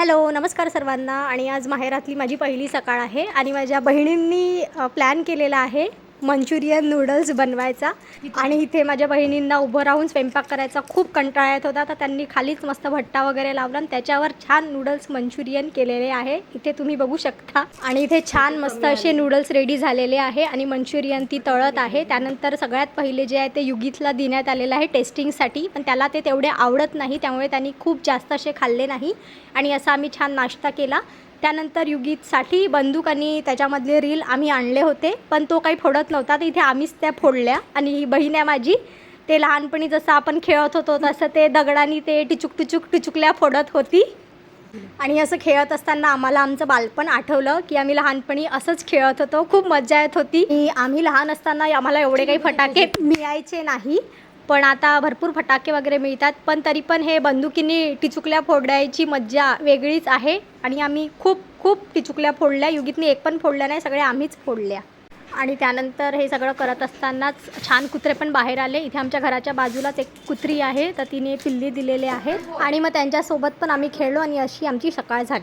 Hello, नमस्कार सर्वांना. आणि आज माहेरातली माझी पहिली सकाळ आहे आणि माझ्या बहिणींनी प्लॅन केलेला आहे मंचुरियन नूडल्स बनवायचा. आणि इथे माझ्या बहिणींना उभं राहून स्वयंपाक करायचा खूप कंटाळा येत होता, तर त्यांनी खालीच मस्त भट्टा वगैरे लावला आणि त्याच्यावर छान नूडल्स मंचुरियन केलेले आहे. इथे तुम्ही बघू शकता. आणि इथे छान मस्त असे नूडल्स रेडी झालेले आहे आणि मंचुरियन ती तळत आहे. त्यानंतर सगळ्यात पहिले जे आहे ते युगीतला देण्यात आलेलं आहे टेस्टिंगसाठी, पण त्याला ते तेवढे आवडत नाही, त्यामुळे त्यांनी खूप जास्त असे खाल्ले नाही आणि असा आम्ही छान नाश्ता केला. त्यानंतर युगीतसाठी बंदूक आणि त्याच्यामधले रील आम्ही आणले होते, पण तो काही फोडत नव्हता, तर इथे आम्हीच त्या फोडल्या. आणि ही बहीण आहे माझी, ते लहानपणी जसं आपण खेळत होतो तसं ते दगडांनी ते टिचुकल्या फोडत होती. आणि असं खेळत असताना आम्हाला आमचं बालपण आठवलं की आम्ही लहानपणी असंच खेळत होतो, खूप मजा येत होती. आम्ही लहान असताना आम्हाला एवढे काही फटाके मिळायचे नाही, पण आता भरपूर फटाके वगैरे मिळतात, पण तरी पण हे बंदुकीने टिचुकल्या फोडायची मज्जा वेगळीच आहे. आणि आम्ही खूप खूप टिचुकल्या फोडल्या, युगीतनी एक पण फोडल्या नाही, सगळ्या आम्हीच फोडल्या. आणि त्यानंतर हे सगळं करत असतानाच छान कुत्रे पण बाहेर आले. इथे आमच्या घराच्या बाजूलाच एक कुत्री आहे, तर तिने पिल्ली दिलेले आहेत आणि मग त्यांच्यासोबत पण आम्ही खेळलो आणि अशी आमची सकाळ झाली.